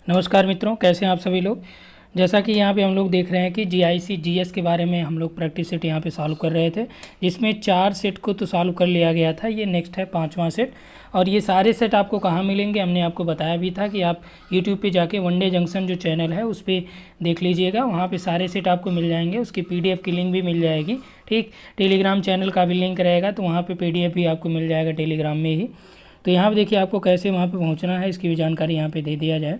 नमस्कार मित्रों, कैसे हैं आप सभी लोग। जैसा कि यहाँ पे हम लोग देख रहे हैं कि जीआईसी जीएस के बारे में हम लोग प्रैक्टिस सेट यहाँ पे सॉल्व कर रहे थे, जिसमें 4 सेट को तो सॉल्व कर लिया गया था। ये नेक्स्ट है 5वां सेट। और ये सारे सेट आपको कहाँ मिलेंगे, हमने आपको बताया भी था कि आप यूट्यूब पे जाके वनडे जंक्शन जो चैनल है उस पर देख लीजिएगा। वहाँ पे सारे सेट आपको मिल जाएंगे, उसकी PDF की लिंक भी मिल जाएगी। ठीक, टेलीग्राम चैनल का भी लिंक रहेगा, तो वहाँ पर PDF भी आपको मिल जाएगा टेलीग्राम में ही। तो यहाँ पर देखिए आपको कैसे वहाँ पर पहुँचना है, इसकी भी जानकारी यहाँ पर दे दिया जाए।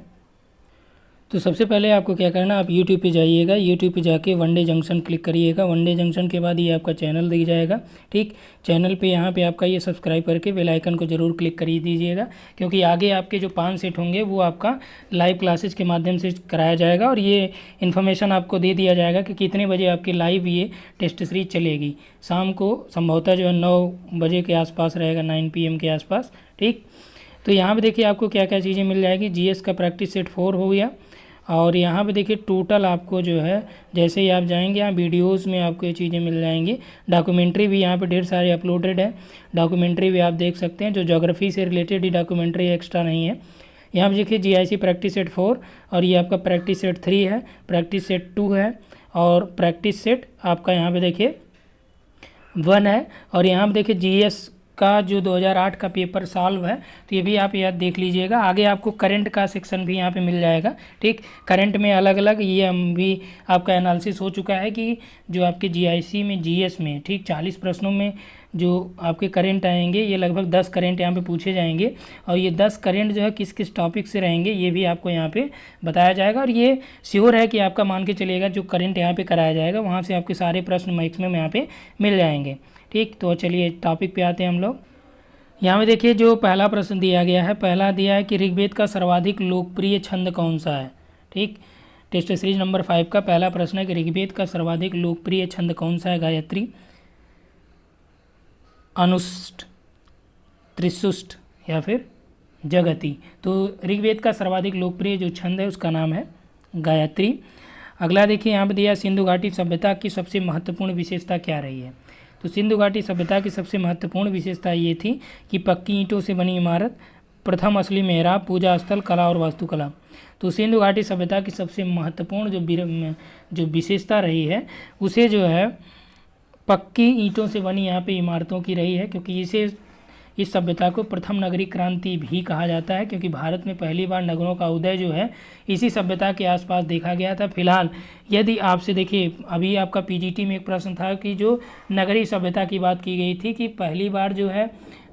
तो सबसे पहले आपको क्या करना, आप यूट्यूब पे जाइएगा। यूट्यूब पे जाके वनडे जंक्शन क्लिक करिएगा। वनडे जंक्शन के बाद ये आपका चैनल दिख जाएगा। ठीक, चैनल पे यहाँ पे आपका ये सब्सक्राइब करके बेल आइकन को ज़रूर क्लिक कर दीजिएगा, क्योंकि आगे आपके जो 5 सेट होंगे वो आपका लाइव क्लासेज के माध्यम से कराया जाएगा। और ये इन्फॉर्मेशन आपको दे दिया जाएगा कि कितने बजे आपकी लाइव ये टेस्ट सीरीज चलेगी। शाम को संभवतः जो है 9 बजे के आसपास रहेगा, 9 PM के आसपास। ठीक, तो यहाँ पर देखिए आपको क्या क्या चीज़ें मिल जाएगी। GS का प्रैक्टिस सेट 4 हो गया। और यहाँ पे देखिए टोटल आपको जो है, जैसे ही आप जाएंगे यहाँ वीडियोस में आपको ये चीज़ें मिल जाएंगी। डॉक्यूमेंट्री भी यहाँ पे ढेर सारे अपलोडेड है। डॉक्यूमेंट्री भी आप देख सकते हैं, जो ज्योग्राफी से रिलेटेड ही डॉक्यूमेंट्री एक्स्ट्रा नहीं है। यहाँ पे देखिए GIC प्रैक्टिस सेट 4 और ये आपका प्रैक्टिस सेट 3 है, प्रैक्टिस सेट 2 है और प्रैक्टिस सेट आपका यहाँ पे देखिए 1 है। और यहाँ पे देखिए GS का जो 2008 का पेपर सॉल्व है, तो ये भी आप याद देख लीजिएगा। आगे आपको करंट का सेक्शन भी यहाँ पे मिल जाएगा। ठीक, करंट में अलग अलग ये हम भी आपका एनालिसिस हो चुका है कि जो आपके GIC में GS में ठीक 40 प्रश्नों में जो आपके करंट आएंगे, ये लगभग 10 करंट यहाँ पे पूछे जाएंगे। और ये 10 करंट जो है किस किस टॉपिक से रहेंगे ये भी आपको यहाँ पे बताया जाएगा। और ये श्योर है कि आपका मान के चलिएगा जो करंट यहाँ पे कराया जाएगा वहाँ से आपके सारे प्रश्न मैक्सिमम यहाँ पे मिल जाएंगे। ठीक, तो चलिए टॉपिक पे आते हैं हम लोग। यहाँ पे देखिए जो पहला प्रश्न दिया गया है, पहला दिया है कि ऋग्वेद का सर्वाधिक लोकप्रिय छंद कौन सा है। ठीक, टेस्ट सीरीज नंबर 5 का पहला प्रश्न है कि ऋग्वेद का सर्वाधिक लोकप्रिय छंद कौन सा है। गायत्री, अनुष्ट, त्रिशुष्ट या फिर जगती। तो ऋग्वेद का सर्वाधिक लोकप्रिय जो छंद है उसका नाम है गायत्री। अगला देखिए यहाँ पे दिया, सिंधु घाटी सभ्यता की सबसे महत्वपूर्ण विशेषता क्या रही है। तो सिंधु घाटी सभ्यता की सबसे महत्वपूर्ण विशेषता ये थी कि पक्की ईंटों से बनी इमारत, प्रथम असली मेहराब, पूजा स्थल, कला और वास्तुकला। तो सिंधु घाटी सभ्यता की सबसे महत्वपूर्ण जो विशेषता रही है उसे जो है पक्की ईंटों से बनी यहाँ पे इमारतों की रही है, क्योंकि इस सभ्यता को प्रथम नगरीय क्रांति भी कहा जाता है, क्योंकि भारत में पहली बार नगरों का उदय जो है इसी सभ्यता के आसपास देखा गया था। फिलहाल यदि आपसे देखिए, अभी आपका PGT में एक प्रश्न था कि जो नगरीय सभ्यता की बात की गई थी कि पहली बार जो है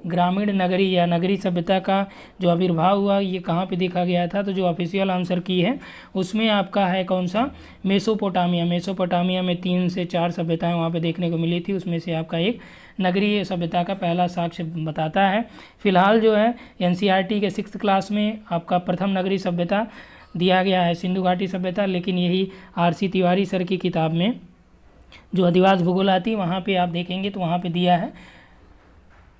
ग्रामीण नगरी या नगरीय सभ्यता का जो आविर्भाव हुआ ये कहाँ पे देखा गया था। तो जो ऑफिशियल आंसर की है उसमें आपका है कौन सा, मेसोपोटामिया। मेसोपोटामिया में 3 से 4 सभ्यताएं वहाँ पे देखने को मिली थी, उसमें से आपका एक नगरीय सभ्यता का पहला साक्ष्य बताता है। फिलहाल जो है NCERT के 6th क्लास में आपका प्रथम नगरीय सभ्यता दिया गया है सिंधु घाटी सभ्यता, लेकिन यही RC तिवारी सर की किताब में जो अधिवास भूगोल आती है वहाँ पे आप देखेंगे तो वहाँ पे दिया है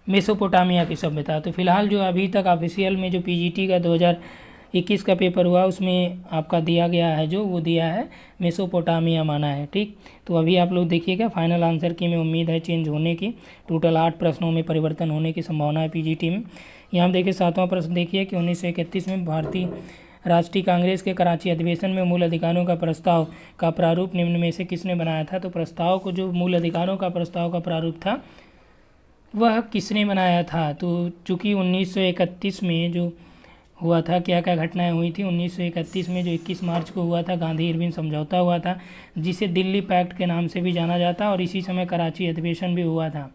मेसोपोटामिया की सभ्यता। तो फिलहाल जो अभी तक ऑफिशियल में जो PGT का 2021 का पेपर हुआ उसमें आपका दिया गया है जो वो दिया है मेसोपोटामिया माना है। ठीक, तो अभी आप लोग देखिएगा फाइनल आंसर की में उम्मीद है चेंज होने की। टोटल 8 प्रश्नों में परिवर्तन होने की संभावना है PGT में। यहाँ देखिए 7वां प्रश्न देखिए कि 1931 में भारतीय राष्ट्रीय कांग्रेस के कराची अधिवेशन में मूल अधिकारों का प्रस्ताव का प्रारूप निम्न में से किसने बनाया था। तो प्रस्ताव को जो मूल अधिकारों का प्रस्ताव का प्रारूप था वह किसने बनाया था। तो चूँकि 1931 में जो हुआ था, क्या क्या घटनाएं हुई थी 1931 में, जो 21 मार्च को हुआ था गांधी इरविन समझौता हुआ था, जिसे दिल्ली पैक्ट के नाम से भी जाना जाता, और इसी समय कराची अधिवेशन भी हुआ था।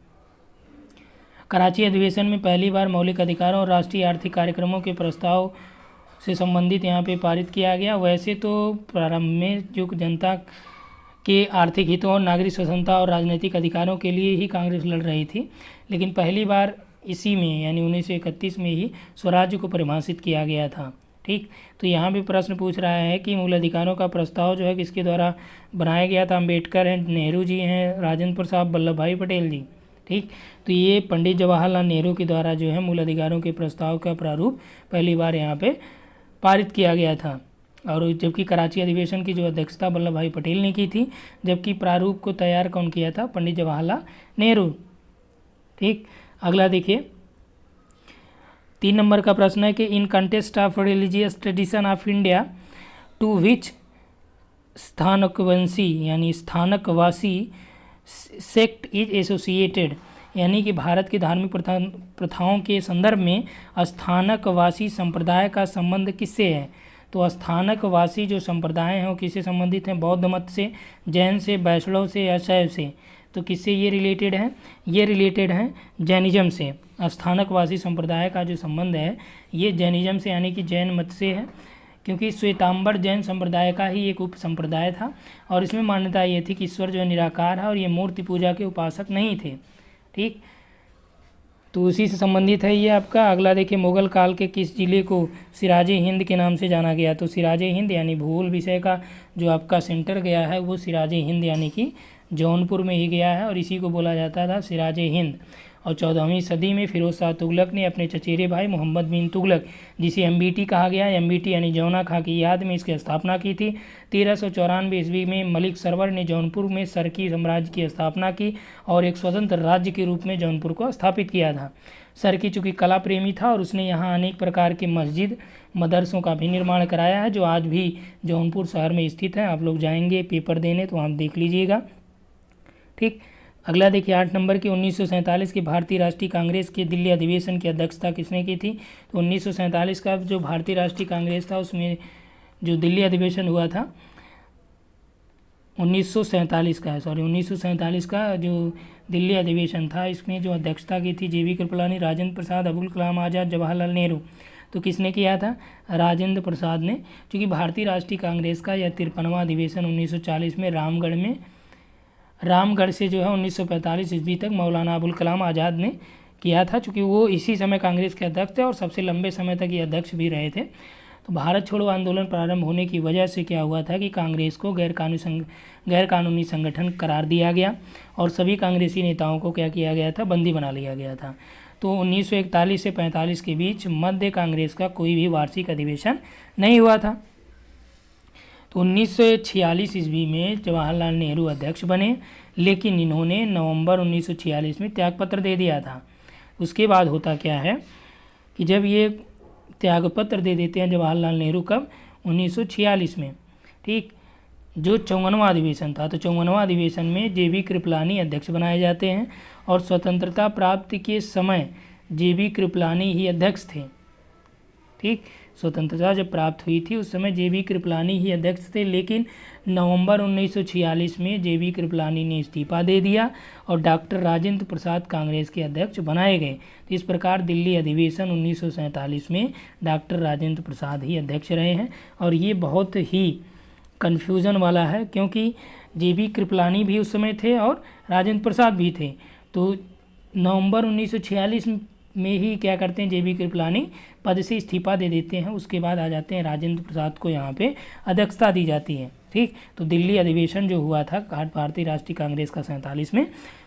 कराची अधिवेशन में पहली बार मौलिक अधिकारों और राष्ट्रीय आर्थिक कार्यक्रमों के प्रस्ताव से संबंधित यहाँ पे पारित किया गया। वैसे तो प्रारंभ में जो जनता के आर्थिक हितों और नागरिक स्वतंत्रता और राजनीतिक अधिकारों के लिए ही कांग्रेस लड़ रही थी, लेकिन पहली बार इसी में यानी 1931 में ही स्वराज्य को परिभाषित किया गया था। ठीक, तो यहाँ भी प्रश्न पूछ रहा है कि मूल अधिकारों का प्रस्ताव जो है किसके द्वारा बनाया गया था। अम्बेडकर हैं, नेहरू जी हैं, राजेंद्र प्रसाद, वल्लभ भाई पटेल जी। ठीक, तो ये पंडित जवाहरलाल नेहरू के द्वारा जो है मूल अधिकारों के प्रस्ताव का प्रारूप पहली बार यहाँ पे पारित किया गया था। और जबकि कराची अधिवेशन की जो अध्यक्षता वल्लभ भाई पटेल ने की थी, जबकि प्रारूप को तैयार कौन किया था, पंडित जवाहरलाल नेहरू। ठीक, अगला देखिए 3 नंबर का प्रश्न है कि in context of religious tradition of India to which Sthanakvanshi यानी स्थानकवासी सेक्ट इज एसोसिएटेड, यानी कि भारत की धार्मिक प्रथाओं के संदर्भ में स्थानकवासी संप्रदाय का संबंध किससे है। तो स्थानकवासी जो संप्रदाय हैं वो किससे संबंधित हैं, बौद्ध मत से, जैन से, वैष्णव से या शैव से। तो किससे ये रिलेटेड हैं, ये रिलेटेड हैं जैनिज्म से। स्थानकवासी संप्रदाय का जो संबंध है ये जैनिज्म से यानी कि जैन मत से है, क्योंकि श्वेतांबर जैन संप्रदाय का ही एक उप संप्रदाय था और इसमें मान्यता ये थी कि ईश्वर जो है निराकार है और ये मूर्ति पूजा के उपासक नहीं थे। ठीक, तो उसी से संबंधित है ये आपका। अगला देखिए, मुगल काल के किस जिले को सिराजे हिंद के नाम से जाना गया। तो सिराजे हिंद यानी भूगोल विषय का जो आपका सेंटर गया है वो सिराजे हिंद यानी कि जौनपुर में ही गया है और इसी को बोला जाता था सिराजे हिंद। और 14वीं सदी में फिरोज शाह तुगलक ने अपने चचेरे भाई मोहम्मद बिन तुगलक, जिसे एमबीटी कहा गया, एमबीटी यानी जौना खां की याद में इसकी स्थापना की थी। 1394 ईस्वी में मलिक सरवर ने जौनपुर में सरकी साम्राज्य की स्थापना की और एक स्वतंत्र राज्य के रूप में जौनपुर को स्थापित किया था। सरकी चूँकि कला प्रेमी था और उसने यहाँ अनेक प्रकार के मस्जिद मदरसों का भी निर्माण कराया है जो आज भी जौनपुर शहर में स्थित है। आप लोग जाएंगे पेपर देने तो आप देख लीजिएगा। ठीक, अगला देखिए 8 नंबर की 1947 की भारतीय राष्ट्रीय कांग्रेस के दिल्ली अधिवेशन की अध्यक्षता किसने की थी। तो 1947 का जो भारतीय राष्ट्रीय कांग्रेस था उसमें जो दिल्ली अधिवेशन हुआ था 1947 का है, 1947 का जो दिल्ली अधिवेशन था इसमें जो अध्यक्षता की थी JV कृपलानी, राजेंद्र प्रसाद, अबुल कलाम आज़ाद, जवाहरलाल नेहरू। तो किसने किया था, राजेंद्र प्रसाद ने। क्योंकि भारतीय राष्ट्रीय कांग्रेस का यह 53वां अधिवेशन 1940 में रामगढ़ से जो है 1945 ईस्वी तक मौलाना अबुल कलाम आज़ाद ने किया था, चूँकि वो इसी समय कांग्रेस के अध्यक्ष थे और सबसे लंबे समय तक ये अध्यक्ष भी रहे थे। तो भारत छोड़ो आंदोलन प्रारंभ होने की वजह से क्या हुआ था कि कांग्रेस को गैरकानूनी संगठन करार दिया गया और सभी कांग्रेसी नेताओं को क्या किया गया था, बंदी बना लिया गया था। तो 1941 से 45 के बीच मध्य कांग्रेस का कोई भी वार्षिक अधिवेशन नहीं हुआ था। तो 1946 ईस्वी में जवाहरलाल नेहरू अध्यक्ष बने, लेकिन इन्होंने नवंबर 1946 में त्यागपत्र दे दिया था। उसके बाद होता क्या है कि जब ये त्यागपत्र दे देते हैं जवाहरलाल नेहरू, कब, 1946 में। ठीक, जो 54वां अधिवेशन था, तो 54वां अधिवेशन में JV कृपलानी अध्यक्ष बनाए जाते हैं और स्वतंत्रता प्राप्ति के समय JV कृपलानी ही अध्यक्ष थे। ठीक, स्वतंत्रता जब प्राप्त हुई थी उस समय JV कृपलानी ही अध्यक्ष थे, लेकिन नवंबर 1946 में JV कृपलानी ने इस्तीफा दे दिया और डॉक्टर राजेंद्र प्रसाद कांग्रेस के अध्यक्ष बनाए गए। तो इस प्रकार दिल्ली अधिवेशन 1947 में डॉक्टर राजेंद्र प्रसाद ही अध्यक्ष रहे हैं और ये बहुत ही कन्फ्यूज़न वाला है क्योंकि JV कृपलानी भी उस समय थे और राजेंद्र प्रसाद भी थे। तो नवंबर 1946 में ही क्या करते हैं, JV कृपलानी पद से इस्तीफा दे देते हैं। उसके बाद आ जाते हैं राजेंद्र प्रसाद को यहाँ पे अध्यक्षता दी जाती है। ठीक, तो दिल्ली अधिवेशन जो हुआ था भारतीय राष्ट्रीय कांग्रेस का 47 में,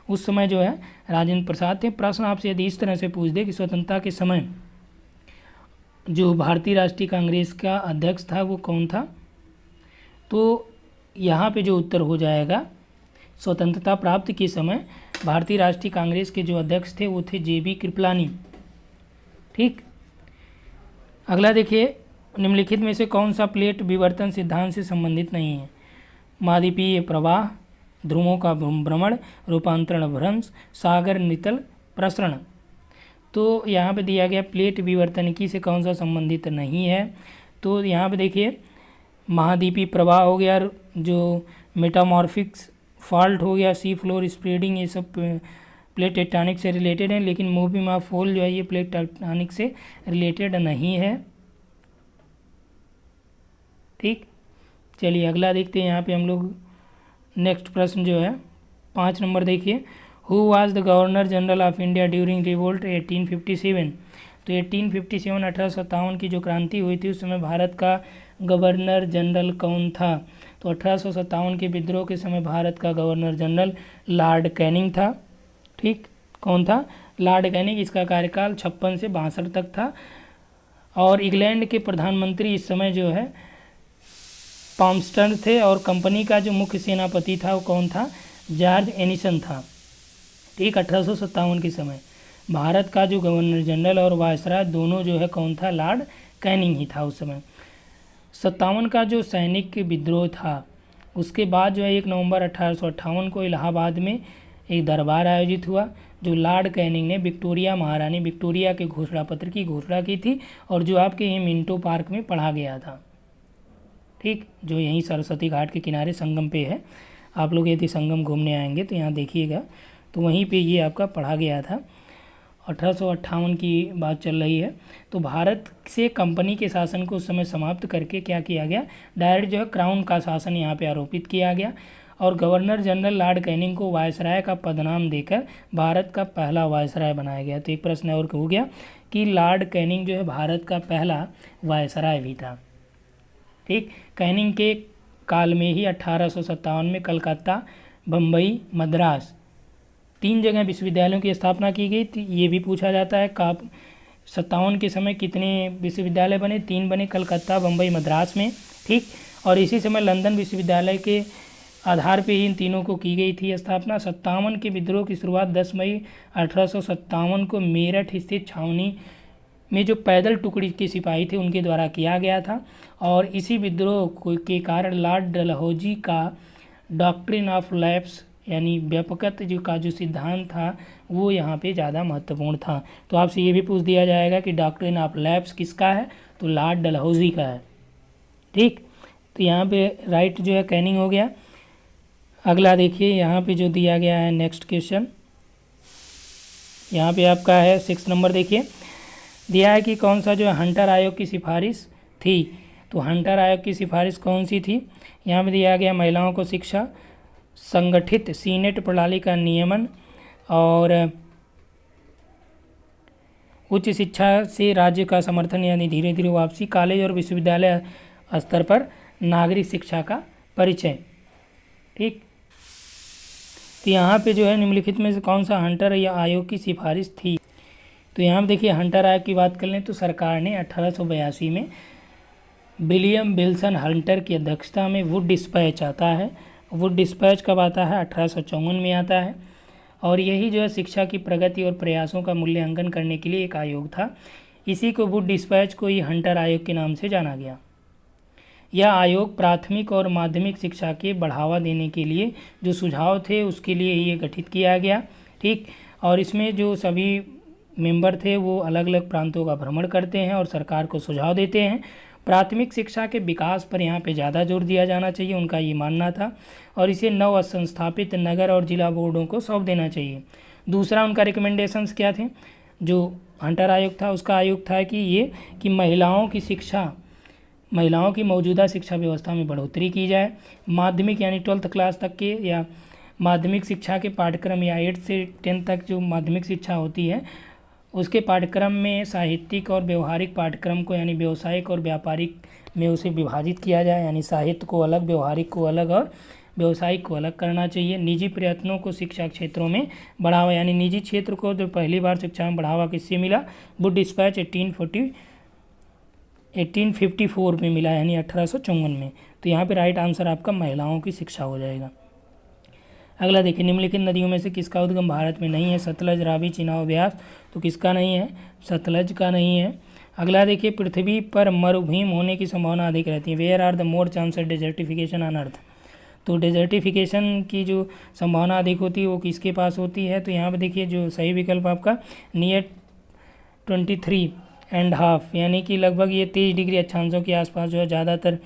उस समय जो है राजेंद्र प्रसाद थे। प्रश्न आपसे यदि इस तरह से पूछ दे कि स्वतंत्रता के समय जो भारतीय राष्ट्रीय कांग्रेस का अध्यक्ष था वो कौन था, तो यहाँ पे जो उत्तर हो जाएगा, स्वतंत्रता प्राप्ति के समय भारतीय राष्ट्रीय कांग्रेस के जो अध्यक्ष थे वो थे JV कृपलानी। ठीक, अगला देखिए, निम्नलिखित में से कौन सा प्लेट विवर्तन सिद्धांत से संबंधित नहीं है। महाद्वीपीय प्रवाह, ध्रुवों का भ्रमण, रूपांतरण भ्रंश, सागर नितल प्रसरण। तो यहाँ पे दिया गया प्लेट विवर्तनिकी से कौन सा संबंधित नहीं है। तो यहाँ पे देखिए, महाद्वीपीय प्रवाह हो गया, जो मेटामॉर्फिक्स फॉल्ट हो गया, सी फ्लोर स्प्रेडिंग, ये सब प्लेट टेक्टोनिक से रिलेटेड है, लेकिन मूविंग ऑफ फॉल जो है ये प्लेट टेक्टोनिक से रिलेटेड नहीं है। ठीक, चलिए अगला देखते हैं। यहाँ पे हम लोग नेक्स्ट प्रश्न जो है 5 नंबर देखिए, who was the governor general of India during revolt 1857। तो 1857 1857 की जो क्रांति हुई थी उस समय भारत का गवर्नर जनरल कौन था। तो 1857 के विद्रोह के समय भारत का गवर्नर जनरल लॉर्ड कैनिंग था। ठीक, कौन था, लॉर्ड कैनिंग। इसका कार्यकाल 56 से 62 तक था और इंग्लैंड के प्रधानमंत्री इस समय जो है पामस्टन थे और कंपनी का जो मुख्य सेनापति था वो कौन था, जॉर्ज एनिसन था। ठीक, 1857 के समय भारत का जो गवर्नर जनरल और वायसराय दोनों जो है कौन था, लॉर्ड कैनिंग ही था उस समय। 57 का जो सैनिक विद्रोह था उसके बाद जो है 1 नवंबर 1858 को इलाहाबाद में एक दरबार आयोजित हुआ, जो लॉर्ड कैनिंग ने विक्टोरिया महारानी विक्टोरिया के घोषणा पत्र की घोषणा की थी और जो आपके यहीं मिंटो पार्क में पढ़ा गया था। ठीक, जो यहीं सरस्वती घाट के किनारे संगम पे है। आप लोग यदि संगम घूमने आएंगे तो यहाँ देखिएगा, तो वहीं पे ये आपका पढ़ा गया था। 1858 की बात चल रही है। तो भारत से कंपनी के शासन को उस समय समाप्त करके क्या किया गया, डायरेक्ट जो है क्राउन का शासन यहाँ पे आरोपित किया गया और गवर्नर जनरल लॉर्ड कैनिंग को वायसराय का पदनाम देकर भारत का पहला वायसराय बनाया गया। तो एक प्रश्न और हो गया कि लॉर्ड कैनिंग जो है भारत का पहला वायसराय भी था। ठीक, कैनिंग के काल में ही 1857 में कलकत्ता, बम्बई, मद्रास 3 जगह विश्वविद्यालयों की स्थापना की गई थी। ये भी पूछा जाता है का 57 के समय कितने विश्वविद्यालय बने, 3 बने, कलकत्ता, बम्बई, मद्रास में। ठीक, और इसी समय लंदन विश्वविद्यालय के आधार पे ही इन तीनों को की गई थी स्थापना। 57 के विद्रोह की शुरुआत 10 मई 1857 को मेरठ स्थित छावनी में जो पैदल टुकड़ी के सिपाही थे उनके द्वारा किया गया था और इसी विद्रोह के कारण लॉर्ड डलहौजी का डॉक्ट्रिन ऑफ लैप्स यानी व्यापकत जो सिद्धांत था वो यहाँ पे ज़्यादा महत्वपूर्ण था। तो आपसे ये भी पूछ दिया जाएगा कि डॉक्ट्रिन ऑफ लैप्स किसका है, तो लॉर्ड डलहौजी का है। ठीक, तो यहाँ पे राइट जो है कैनिंग हो गया। अगला देखिए यहाँ पे जो दिया गया है नेक्स्ट क्वेश्चन, यहाँ पे आपका है 6 नंबर। देखिए दिया है कि कौन सा जो है हंटर आयोग की सिफारिश थी। तो हंटर आयोग की सिफारिश कौन सी थी, यहाँ पे दिया गया महिलाओं को शिक्षा, संगठित सीनेट प्रणाली का नियमन और उच्च शिक्षा से राज्य का समर्थन यानी धीरे धीरे वापसी, कॉलेज और विश्वविद्यालय स्तर पर नागरिक शिक्षा का परिचय। ठीक, तो यहाँ पे जो है निम्नलिखित में से कौन सा हंटर या आयोग की सिफारिश थी। तो यहाँ पे देखिए हंटर आयोग की बात कर लें तो सरकार ने 1882 में विलियम विल्सन हंटर की अध्यक्षता में वुड डिस्पैच आता है। वुड डिस्पैच कब आता है, 1854 में आता है और यही जो है शिक्षा की प्रगति और प्रयासों का मूल्यांकन करने के लिए एक आयोग था। इसी को वुड डिस्पैच को ही हंटर आयोग के नाम से जाना गया। यह आयोग प्राथमिक और माध्यमिक शिक्षा के बढ़ावा देने के लिए जो सुझाव थे उसके लिए ये गठित किया गया। ठीक, और इसमें जो सभी मेंबर थे वो अलग अलग प्रांतों का भ्रमण करते हैं और सरकार को सुझाव देते हैं। प्राथमिक शिक्षा के विकास पर यहाँ पे ज़्यादा जोर दिया जाना चाहिए, उनका ये मानना था और इसे नव संस्थापित नगर और जिला बोर्डों को सौंप देना चाहिए। दूसरा उनका रिकमेंडेशंस क्या थे, जो हंटर आयोग था उसका आयोग था कि ये कि महिलाओं की मौजूदा शिक्षा व्यवस्था में बढ़ोतरी की जाए। माध्यमिक यानी 12th क्लास तक के या माध्यमिक शिक्षा के पाठ्यक्रम या 8 से 10 तक जो माध्यमिक शिक्षा होती है उसके पाठ्यक्रम में साहित्यिक और व्यवहारिक पाठ्यक्रम को यानी व्यावसायिक और व्यापारिक में उसे विभाजित किया जाए, यानी साहित्य को अलग, व्यवहारिक को अलग और व्यावसायिक को अलग करना चाहिए। निजी प्रयत्नों को शिक्षा क्षेत्रों में बढ़ावा, यानी निजी क्षेत्र को जो पहली बार शिक्षा में बढ़ावा किससे मिला, वुड डिस्पैच 1854 में मिला, यानी 1854 में। तो यहाँ पे राइट आंसर आपका महिलाओं की शिक्षा हो जाएगा। अगला देखिए निम्नलिखित नदियों में से किसका उद्गम भारत में नहीं है, सतलज, रावी, चिनाब, ब्यास। तो किसका नहीं है, सतलज का नहीं है। अगला देखिए पृथ्वी पर मरुभूमि होने की संभावना अधिक रहती है। Where are the more chances desertification on earth. तो डेजर्टिफिकेशन की जो संभावना अधिक होती है वो किसके पास होती है, तो यहाँ पे देखिए जो सही विकल्प आपका नियर 23.5 यानी कि लगभग ये 23 डिग्री अक्षांशों के आसपास जो है ज़्यादातर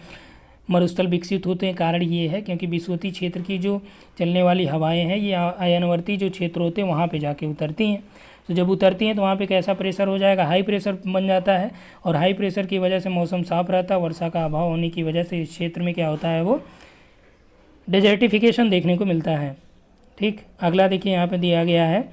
मरुस्थल विकसित होते हैं। कारण ये है क्योंकि विषुवतीय क्षेत्र की जो चलने वाली हवाएं हैं ये अयनवर्ती जो क्षेत्र होते हैं वहाँ पे जाके उतरती हैं। तो जब उतरती हैं तो वहाँ पे कैसा प्रेशर हो जाएगा, हाई प्रेशर बन जाता है और हाई प्रेशर की वजह से मौसम साफ रहता है। वर्षा का अभाव होने की वजह से इस क्षेत्र में क्या होता है, वो डेजर्टिफिकेशन देखने को मिलता है। ठीक, अगला देखिए यहाँ पे दिया गया है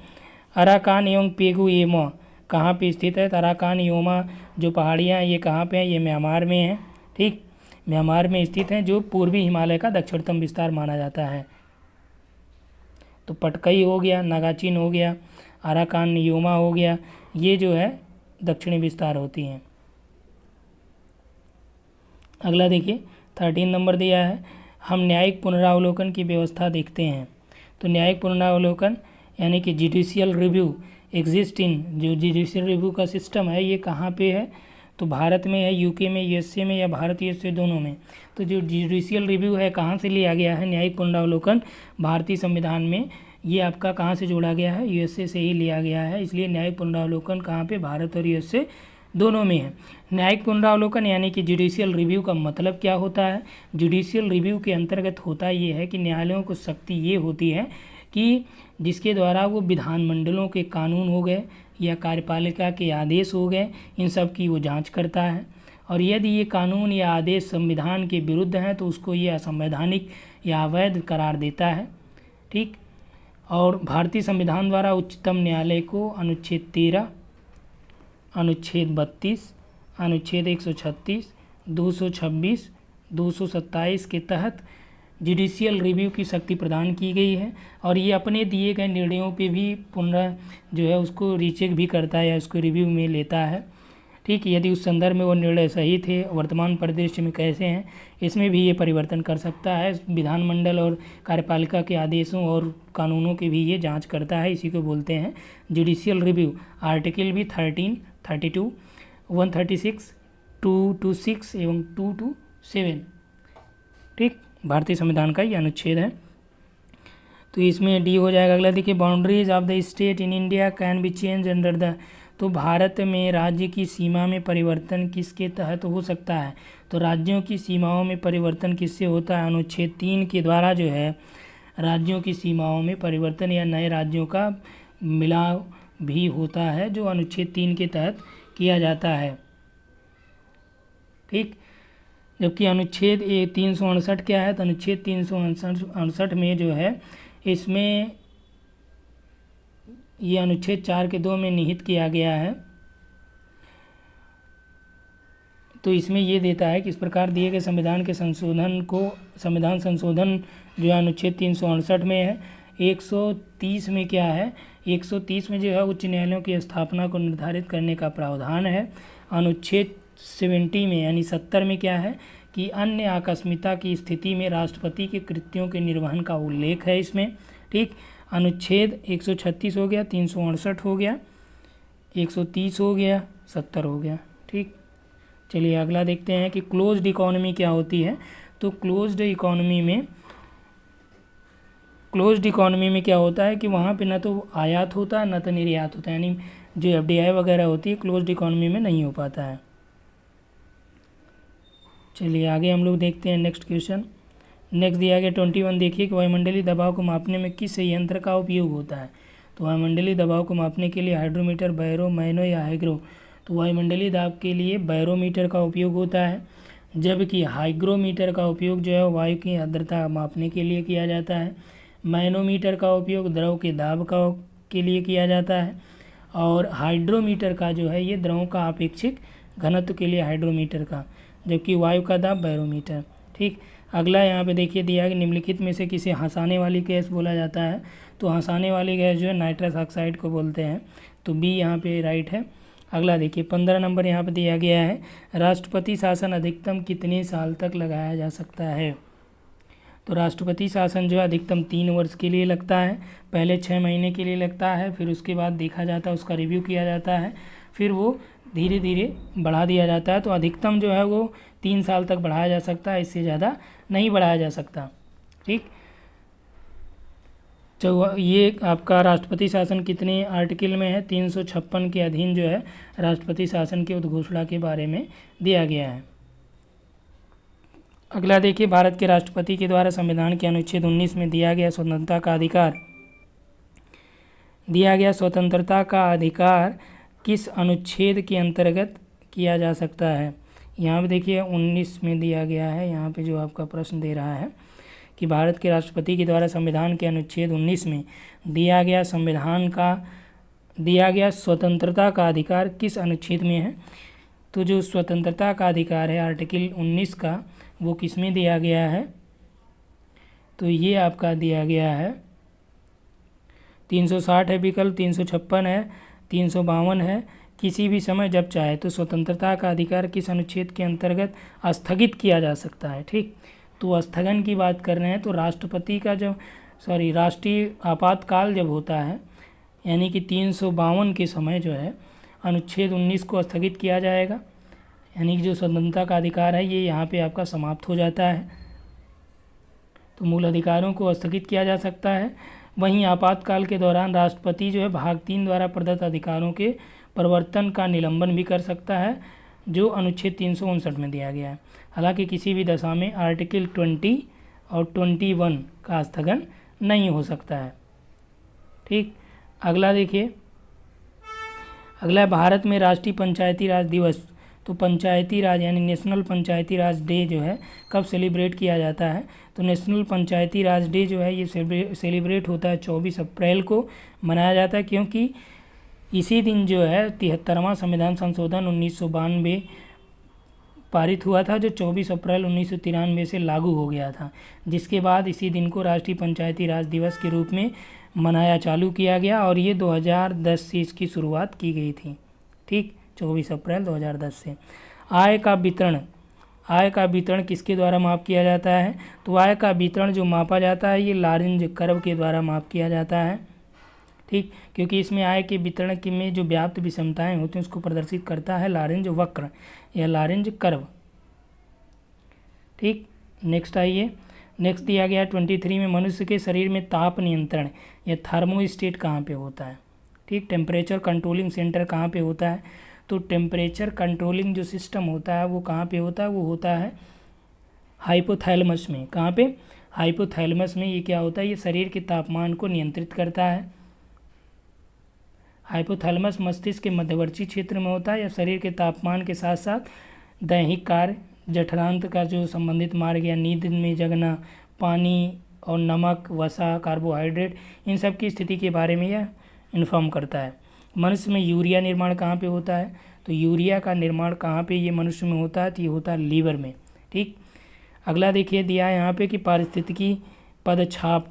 अराकान एवं पेगु येमा कहाँ पे स्थित है। तो अराकान योमा जो पहाड़ियाँ ये कहाँ पे हैं, ये म्यांमार में हैं। ठीक, म्यांमार में स्थित हैं जो पूर्वी हिमालय का दक्षिणतम विस्तार माना जाता है। तो पटकई हो गया, नागाचिन हो गया, अराकान योमा हो गया, ये जो है दक्षिणी विस्तार होती हैं। अगला देखिए 13 नंबर दिया है हम न्यायिक पुनरावलोकन की व्यवस्था देखते हैं। तो न्यायिक पुनरावलोकन यानी कि जुडिशियल रिव्यू एग्जिस्ट इन, जो जुडिशियल रिव्यू का सिस्टम है ये कहाँ पे है, तो भारत में है, यूके में, यूएसए में, या भारत यूएसए दोनों में। तो जो जुडिशियल रिव्यू है कहाँ से लिया गया है, न्यायिक पुनरावलोकन भारतीय संविधान में, ये आपका कहाँ से जोड़ा गया है, यूएसए से ही लिया गया है। इसलिए न्यायिक पुनरावलोकन कहाँ पे, भारत और यूएसए दोनों में है। न्यायिक पुनरावलोकन यानी कि जुडिशियल रिव्यू का मतलब क्या होता है, जुडिशियल रिव्यू के अंतर्गत होता ये है कि न्यायालयों को शक्ति ये होती है कि जिसके द्वारा वो विधानमंडलों के कानून हो गए या कार्यपालिका के आदेश हो गए, इन सब की वो जांच करता है, और यदि ये कानून या आदेश संविधान के विरुद्ध हैं तो उसको ये असंवैधानिक या अवैध करार देता है। ठीक, और भारतीय संविधान द्वारा उच्चतम न्यायालय को अनुच्छेद 13, अनुच्छेद 32, अनुच्छेद 136, 226, 227 के तहत जुडिशियल रिव्यू की शक्ति प्रदान की गई है, और ये अपने दिए गए निर्णयों पे भी पुनः जो है उसको रीचेक भी करता है या उसको रिव्यू में लेता है। ठीक, यदि उस संदर्भ में वो निर्णय सही थे, वर्तमान परिदृश्य में कैसे हैं, इसमें भी ये परिवर्तन कर सकता है। विधानमंडल और कार्यपालिका के आदेशों और कानूनों की भी ये जांच करता है, इसी को बोलते हैं जुडिशियल रिव्यू। आर्टिकल भी 13, 32, 136, 226 एवं 227, ठीक, भारतीय संविधान का ये अनुच्छेद है। तो इसमें डी हो जाएगा। अगला देखिए, boundaries of the state in India can be change under the, तो भारत में राज्य की सीमा में परिवर्तन किसके तहत हो सकता है, तो राज्यों की सीमाओं में परिवर्तन किससे होता है, अनुच्छेद 3 के द्वारा जो है राज्यों की सीमाओं में परिवर्तन या नए राज्यों का मिलाव भी होता है, जो अनुच्छेद 3 के तहत किया जाता है। ठीक, जबकि अनुच्छेद 368 क्या है, तो अनुच्छेद 368 में जो है इसमें ये अनुच्छेद 4 के 2 में निहित किया गया है। तो इसमें ये देता है कि इस प्रकार दिए गए संविधान के संशोधन को, संविधान संशोधन जो है अनुच्छेद 368 में है। 130 में क्या है, 130 में जो है उच्च न्यायालयों की स्थापना को निर्धारित करने का प्रावधान है। अनुच्छेद 70 में यानी 70 में क्या है कि अन्य आकस्मिकता की स्थिति में राष्ट्रपति के कृत्यों के निर्वहन का उल्लेख है इसमें। ठीक, अनुच्छेद 136 हो गया, 368 हो गया, 130 हो गया, 70 हो गया। ठीक, चलिए अगला देखते हैं कि क्लोज्ड इकोनॉमी क्या होती है। तो क्लोज्ड इकोनॉमी में क्या होता है कि वहाँ पे न तो आयात होता है न तो निर्यात होता है, यानी जो एफडीआई वगैरह होती है क्लोज्ड इकोनॉमी में नहीं हो पाता है। चलिए आगे हम लोग देखते हैं नेक्स्ट क्वेश्चन। नेक्स्ट दिया गया 21, देखिए कि वायुमंडलीय दबाव को मापने में किस यंत्र का उपयोग होता है। तो वायुमंडलीय दबाव को मापने के लिए हाइड्रोमीटर, बैरो, मैनो या हाइग्रो। तो वायुमंडलीय दाब के लिए बैरोमीटर का उपयोग होता है, जबकि हाइग्रोमीटर का उपयोग जो है वायु की आर्द्रता मापने के लिए किया जाता है। मैनोमीटर का उपयोग द्रव के दाब के लिए किया जाता है, और हाइड्रोमीटर का जो है ये द्रवों का आपेक्षिक घनत्व के लिए हाइड्रोमीटर का, जबकि वायु का दाब बैरोमीटर। ठीक, अगला यहाँ पे देखिए दिया है कि निम्नलिखित में से किसे हंसाने वाली गैस बोला जाता है। तो हंसाने वाली गैस जो है नाइट्रस ऑक्साइड को बोलते हैं। तो बी यहाँ पे राइट है। अगला देखिए 15 नंबर यहाँ पे दिया गया है, राष्ट्रपति शासन अधिकतम कितने साल तक लगाया जा सकता है। तो राष्ट्रपति शासन जो है अधिकतम 3 वर्ष के लिए लगता है। पहले 6 महीने के लिए लगता है, फिर उसके बाद देखा जाता है, उसका रिव्यू किया जाता है, फिर वो धीरे धीरे बढ़ा दिया जाता है। तो अधिकतम जो है वो 3 साल तक बढ़ाया जा सकता है, इससे ज़्यादा नहीं बढ़ाया जा सकता। ठीक, तो ये आपका राष्ट्रपति शासन कितने आर्टिकल में है, 356 के अधीन जो है राष्ट्रपति शासन की उद्घोषणा के बारे में दिया गया है। अगला देखिए, भारत के राष्ट्रपति के द्वारा संविधान के अनुच्छेद 19 में दिया गया स्वतंत्रता का अधिकार किस अनुच्छेद के अंतर्गत किया जा सकता है। यहाँ पे देखिए 19 में दिया गया है, यहाँ पे जो आपका प्रश्न दे रहा है कि भारत के राष्ट्रपति के द्वारा संविधान के अनुच्छेद 19 में दिया गया स्वतंत्रता का अधिकार किस अनुच्छेद में है। तो जो स्वतंत्रता का अधिकार है आर्टिकल 19 का, वो किस में दिया गया है, तो ये आपका दिया गया है 360 है विकल्प, 356 है, 352 है, किसी भी समय जब चाहे। तो स्वतंत्रता का अधिकार किस अनुच्छेद के अंतर्गत स्थगित किया जा सकता है। ठीक, तो स्थगन की बात कर रहे हैं तो राष्ट्रपति का जो राष्ट्रीय आपातकाल जब होता है, यानी कि 352 के समय जो है अनुच्छेद 19 को स्थगित किया जाएगा, यानी कि जो स्वतंत्रता का अधिकार है ये यहाँ पे आपका समाप्त हो जाता है। तो मूल अधिकारों को स्थगित किया जा सकता है। वहीं आपातकाल के दौरान राष्ट्रपति जो है भाग 3 द्वारा प्रदत्त अधिकारों के परिवर्तन का निलंबन भी कर सकता है, जो अनुच्छेद 359 में दिया गया है। हालांकि किसी भी दशा में आर्टिकल 20 और 21 का स्थगन नहीं हो सकता है। ठीक, अगला देखिए, अगला है भारत में राष्ट्रीय पंचायती राज दिवस। तो पंचायती राज यानी नेशनल पंचायती राज डे जो है कब सेलिब्रेट किया जाता है? तो नेशनल पंचायती राज डे जो है ये सेलिब्रेट होता है 24 अप्रैल को मनाया जाता है, क्योंकि इसी दिन जो है 73वां संविधान संशोधन 1992 पारित हुआ था, जो 24 अप्रैल 1993 से लागू हो गया था, जिसके बाद इसी दिन को राष्ट्रीय पंचायती राज दिवस के रूप में मनाया चालू किया गया और ये 2010 से इसकी शुरुआत की गई थी। ठीक, 24 अप्रैल 2010 से। आय का वितरण किसके द्वारा माप किया जाता है? तो आय का वितरण जो मापा जाता है ये लारेंज कर्व के द्वारा माप किया जाता है। ठीक, क्योंकि इसमें आय के वितरण की में जो व्याप्त विषमताएं होती हैं उसको प्रदर्शित करता है लारेंज वक्र या लारेंज कर्व। ठीक, नेक्स्ट आइए, नेक्स्ट दिया गया 23 में मनुष्य के शरीर में ताप नियंत्रण या थर्मोस्टेट कहाँ पे होता है? ठीक, टेम्परेचर कंट्रोलिंग सेंटर कहाँ पे होता है? तो टेम्परेचर कंट्रोलिंग जो सिस्टम होता है वो कहाँ पे होता है? वो होता है हाइपोथैलेमस में। कहाँ पे? हाइपोथैलेमस में। ये क्या होता है? ये शरीर के तापमान को नियंत्रित करता है। हाइपोथैलेमस मस्तिष्क के मध्यवर्ती क्षेत्र में होता है या शरीर के तापमान के साथ साथ दैहिक कार्य, जठरांत का जो संबंधित मार्ग या नींद में जगना, पानी और नमक, वसा, कार्बोहाइड्रेट, इन सब की स्थिति के बारे में यह इन्फॉर्म करता है। मनुष्य में यूरिया निर्माण कहाँ पे होता है? तो यूरिया का निर्माण कहाँ पे ये मनुष्य में होता है? तो ये होता है लीवर में। ठीक, अगला देखिए दिया है यहाँ पे कि पारिस्थितिकी पदछाप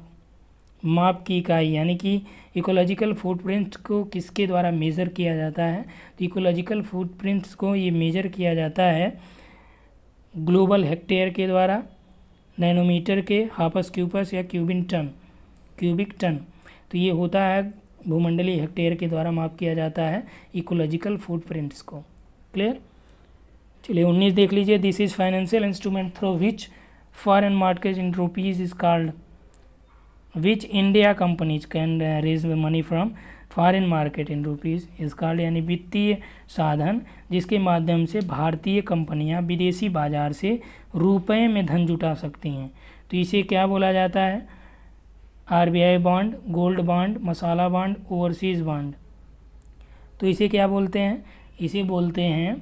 माप की इकाई यानी कि इकोलॉजिकल फुटप्रिंट को किसके द्वारा मेज़र किया जाता है? तो इकोलॉजिकल फुटप्रिंट्स को ये मेज़र किया जाता है ग्लोबल हेक्टेयर के द्वारा, नैनोमीटर के, हाफस क्यूपस या क्यूबिक टन। तो ये होता है भूमंडलीय हेक्टेयर के द्वारा माप किया जाता है इकोलॉजिकल फुटप्रिंट्स को। क्लियर? चलिए 19 देख लीजिए। This is financial instrument through which foreign market in rupees is called which India companies can raise money from foreign market in rupees is called, यानी वित्तीय साधन जिसके माध्यम से भारतीय कंपनियां विदेशी बाजार से रुपए में धन जुटा सकती हैं। तो इसे क्या बोला जाता है? आरबीआई बॉन्ड, गोल्ड बॉन्ड, मसाला बॉन्ड, ओवरसीज बॉन्ड। तो इसे क्या बोलते हैं? इसे बोलते हैं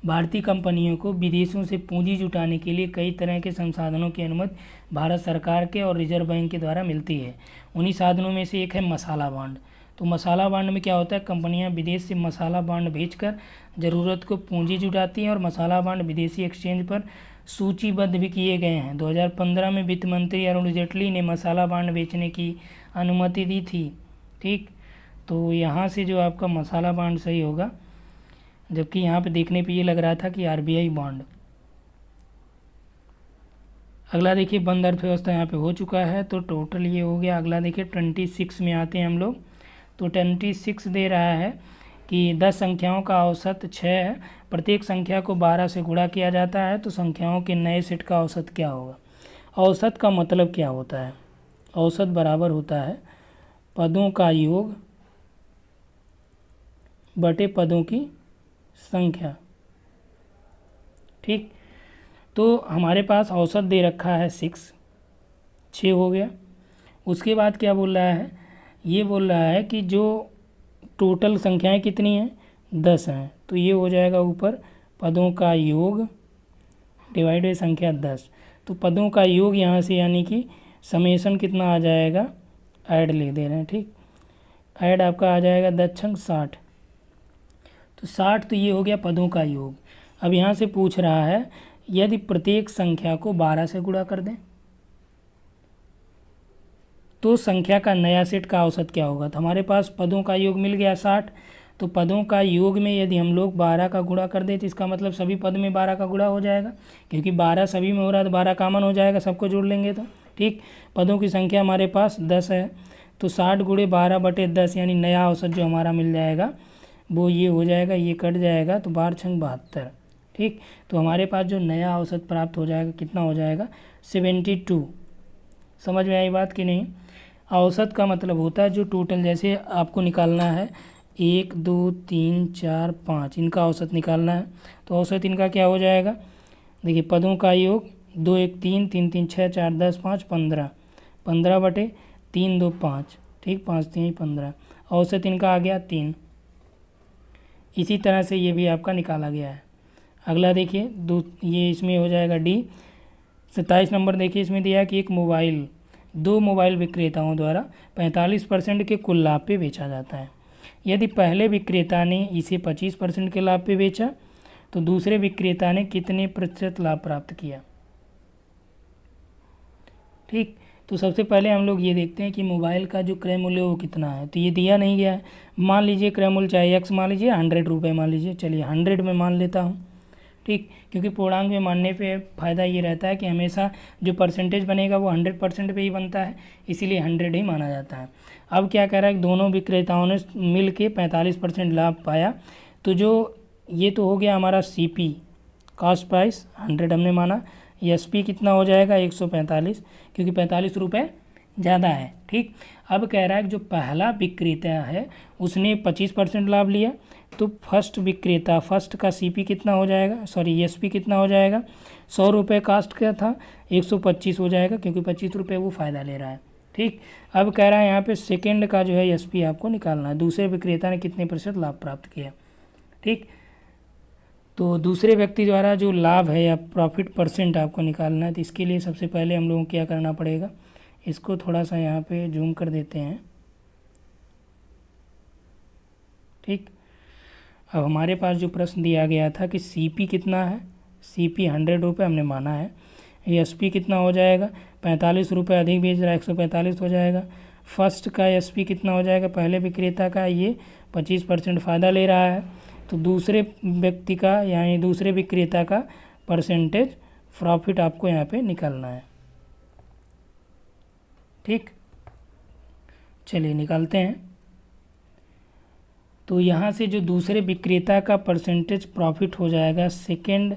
भारतीय कंपनियों को विदेशों से पूंजी जुटाने के लिए कई तरह के संसाधनों की अनुमति भारत सरकार के और रिजर्व बैंक के द्वारा मिलती है। उन्हीं साधनों में से एक है मसाला बॉन्ड। तो मसाला बॉन्ड में क्या होता है? कंपनियां विदेश से मसाला बॉन्ड बेचकर ज़रूरत को पूंजी जुटाती हैं और मसाला बॉन्ड विदेशी एक्सचेंज पर सूचीबद्ध भी किए गए हैं। 2015 में वित्त मंत्री अरुण जेटली ने मसाला बॉन्ड बेचने की अनुमति दी थी। ठीक, तो यहाँ से जो आपका मसाला बॉन्ड सही होगा, जबकि यहाँ पे देखने पे ये लग रहा था कि आरबीआई बॉन्ड। अगला देखिए बंद अर्थव्यवस्था यहाँ पे हो चुका है, तो टोटल ये हो गया। अगला देखिए 26 में आते हैं हम लोग। तो 26 दे रहा है कि 10 संख्याओं का औसत 6 है, प्रत्येक संख्या को 12 से गुणा किया जाता है, तो संख्याओं के नए सेट का औसत क्या होगा? औसत का मतलब क्या होता है? औसत बराबर होता है पदों का योग बटे पदों की संख्या। ठीक, तो हमारे पास औसत दे रखा है 6 हो गया। उसके बाद क्या बोल रहा है? ये बोल रहा है कि जो टोटल संख्याएं कितनी हैं? 10 हैं। तो ये हो जाएगा ऊपर पदों का योग डिवाइड बाई संख्या 10। तो पदों का योग यहाँ से यानी कि समेशन कितना आ जाएगा? ऐड लिख दे रहे हैं। ठीक, ऐड आपका आ जाएगा 10 60। तो 60 तो ये हो गया पदों का योग। अब यहाँ से पूछ रहा है यदि प्रत्येक संख्या को 12 से गुणा कर दें तो संख्या का नया सेट का औसत क्या होगा? तो हमारे पास पदों का योग मिल गया 60। तो पदों का योग में यदि हम लोग 12 का गुणा कर दें तो इसका मतलब सभी पद में 12 का गुणा हो जाएगा, क्योंकि 12 सभी में हो रहा है तो 12 कॉमन हो जाएगा, सबको जोड़ लेंगे तो। ठीक, पदों की संख्या हमारे पास 10 है, तो 60/12/10 यानी नया औसत जो हमारा मिल जाएगा वो ये हो जाएगा, ये कट जाएगा तो 12×72। ठीक, तो हमारे पास जो नया औसत प्राप्त हो जाएगा कितना हो जाएगा 72। समझ में आई बात कि नहीं। औसत का मतलब होता है जो टोटल, जैसे आपको निकालना है 1 2 3 4 5 इनका औसत निकालना है, तो औसत इनका क्या हो जाएगा, देखिए पदों का योग 2 1 3 3 3 6 4 10 5 15, 15/3 2 5, ठीक, 5 3 15, औसत इनका आ गया 3। इसी तरह से ये भी आपका निकाला गया है। अगला देखिए ये इसमें हो जाएगा डी। 27 नंबर देखिए, इसमें दिया है कि दो मोबाइल विक्रेताओं द्वारा 45% के कुल लाभ पे बेचा जाता है। यदि पहले विक्रेता ने इसे 25% के लाभ पे बेचा तो दूसरे विक्रेता ने कितने प्रतिशत लाभ प्राप्त किया। ठीक, तो सबसे पहले हम लोग ये देखते हैं कि मोबाइल का जो क्रय मूल्य वो कितना है। तो ये दिया नहीं गया है। मान लीजिए क्रय मूल्य चाहे एक्स मान लीजिए, 100 रुपये मान लीजिए, चलिए 100 में मान लेता हूँ। ठीक, क्योंकि पूर्णांक में मानने पे फ़ायदा ये रहता है कि हमेशा जो परसेंटेज बनेगा वो 100% पे ही बनता है, इसीलिए 100 ही माना जाता है। अब क्या कह रहा है कि दोनों विक्रेताओं ने मिल के 45% लाभ पाया, तो जो ये तो हो गया हमारा CP कॉस्ट प्राइस 100 हमने माना, SP कितना हो जाएगा 145, क्योंकि 45 रुपये ज़्यादा है। ठीक, अब कह रहा है कि जो पहला विक्रेता है उसने 25% लाभ लिया, तो फर्स्ट का CP कितना हो जाएगा, सॉरी SP कितना हो जाएगा, 100 रुपये कास्ट का था, 125 हो जाएगा, क्योंकि 25 रुपये वो फ़ायदा ले रहा है। ठीक, अब कह रहा है यहाँ पे सेकेंड का जो है SP आपको निकालना है, दूसरे विक्रेता ने कितने प्रतिशत लाभ प्राप्त किया। ठीक, तो दूसरे व्यक्ति द्वारा जो लाभ है या प्रॉफिट परसेंट आपको निकालना है, तो इसके लिए सबसे पहले हम लोगों को क्या करना पड़ेगा, इसको थोड़ा सा यहाँ पे जूम कर देते हैं। ठीक, अब हमारे पास जो प्रश्न दिया गया था कि CP कितना है, CP 100 रुपये हमने माना है, SP कितना हो जाएगा 45 रुपये अधिक बेच रहा है, 145 हो जाएगा। फर्स्ट का SP कितना हो जाएगा, पहले विक्रेता का ये 25% फ़ायदा ले रहा है, तो दूसरे व्यक्ति का यानी दूसरे विक्रेता का परसेंटेज प्रॉफिट आपको यहाँ पे निकालना है। ठीक, चलिए निकालते हैं। तो यहाँ से जो दूसरे विक्रेता का परसेंटेज प्रॉफिट हो जाएगा, सेकंड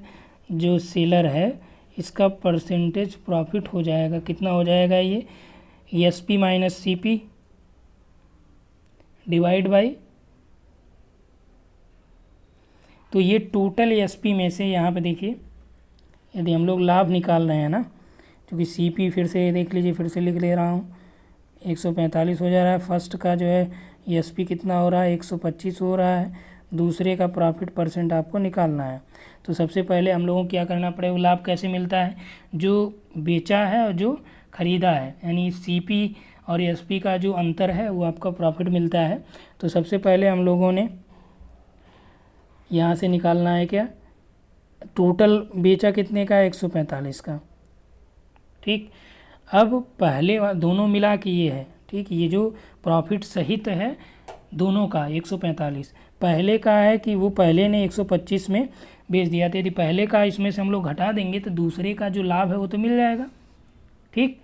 जो सेलर है इसका परसेंटेज प्रॉफिट हो जाएगा, कितना हो जाएगा ये SP minus CP divide by, तो ये टोटल SP में से यहाँ पे देखिए, यदि हम लोग लाभ निकाल रहे हैं ना, क्योंकि CP फिर से देख लीजिए, फिर से लिख ले रहा हूँ, 145 हो जा रहा है। फर्स्ट का जो है SP कितना हो रहा है 125 हो रहा है, दूसरे का प्रॉफिट परसेंट आपको निकालना है। तो सबसे पहले हम लोगों को क्या करना पड़ेगा, लाभ कैसे मिलता है, जो बेचा है और जो ख़रीदा है, यानी CP और SP का जो अंतर है वो आपका प्रॉफिट मिलता है। तो सबसे पहले हम लोगों ने यहाँ से निकालना है क्या, टोटल बेचा कितने का 145 का। ठीक, अब पहले दोनों मिला के ये है, ठीक, ये जो प्रॉफिट सहित है दोनों का 145, पहले का है कि वो पहले ने 125 में बेच दिया था, यदि पहले का इसमें से हम लोग घटा देंगे तो दूसरे का जो लाभ है वो तो मिल जाएगा। ठीक,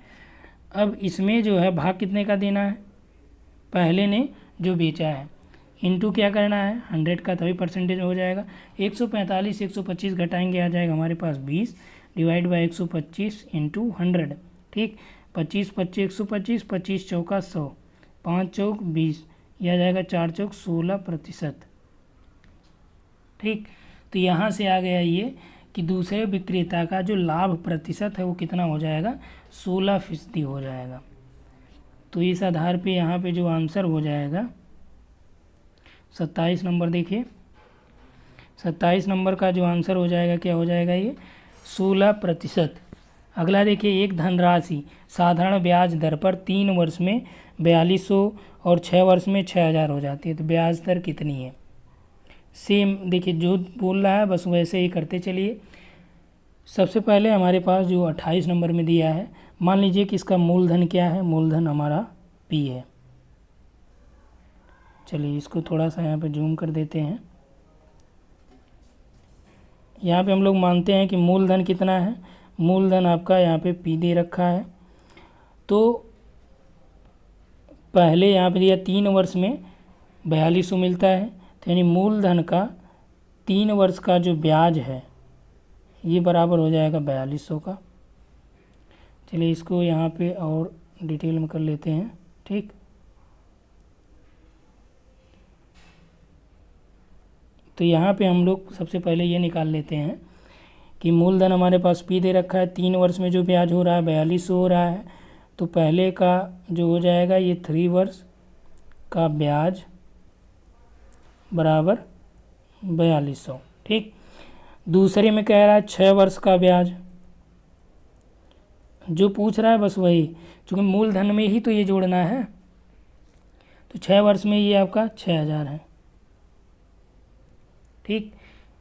अब इसमें जो है भाग कितने का देना है, पहले ने जो बेचा है, इनटू क्या करना है 100 का, तभी परसेंटेज हो जाएगा। 145 125 घटाएंगे आ जाएगा हमारे पास 20 डिवाइड बाई 125 इंटू 100। ठीक, 25 25 125, 25 चौका 100, 5 चौक 20, यह आ जाएगा 4 चौक 16%। ठीक, तो यहाँ से आ गया ये कि दूसरे विक्रेता का जो लाभ प्रतिशत है वो कितना हो जाएगा 16% हो जाएगा। तो इस आधार पे यहाँ पे जो आंसर हो जाएगा 27 नंबर, देखिए 27 नंबर का जो आंसर हो जाएगा क्या हो जाएगा ये 16%। अगला देखिए, एक धनराशि साधारण ब्याज दर पर 3 वर्ष में 4200 और 6 वर्ष में 6000 हो जाती है, तो ब्याज दर कितनी है। सेम देखिए जो बोल रहा है बस वैसे ही करते चलिए। सबसे पहले हमारे पास जो 28 नंबर में दिया है, मान लीजिए कि इसका मूलधन क्या है, मूलधन हमारा P है। चलिए इसको थोड़ा सा यहाँ पे जूम कर देते हैं। यहाँ पे हम लोग मानते हैं कि मूलधन कितना है, मूलधन आपका यहाँ पे P दे रखा है, तो पहले यहाँ पे दिया 3 वर्ष में 4200 मिलता है, तो यानी मूलधन का 3 वर्ष का जो ब्याज है ये बराबर हो जाएगा 4200 का। चलिए इसको यहाँ पे और डिटेल में कर लेते हैं। ठीक, तो यहाँ पे हम लोग सबसे पहले ये निकाल लेते हैं कि मूलधन हमारे पास पी दे रखा है, 3 वर्ष में जो ब्याज हो रहा है 4200 हो रहा है, तो पहले का जो हो जाएगा ये 3 वर्ष का ब्याज बराबर 4200। ठीक, दूसरे में कह रहा है 6 वर्ष का ब्याज, जो पूछ रहा है बस वही, क्योंकि मूलधन में ही तो ये जोड़ना है, तो 6 वर्ष में ये आपका 6000 है। ठीक,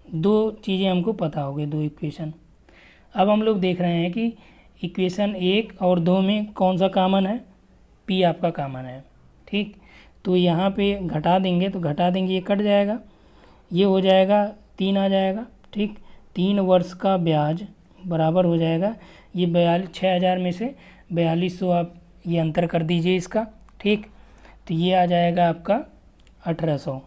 2 चीज़ें हमको पता हो गई, 2 इक्वेशन। अब हम लोग देख रहे हैं कि इक्वेशन 1 और 2 में कौन सा कॉमन है, पी आपका कॉमन है। ठीक, तो यहाँ पे घटा देंगे तो घटा देंगे, ये कट जाएगा, ये हो जाएगा 3 आ जाएगा। ठीक, 3 वर्ष का ब्याज बराबर हो जाएगा ये 6000 में से 4200 आप ये अंतर कर दीजिए इसका। ठीक, तो ये आ जाएगा आपका 1800।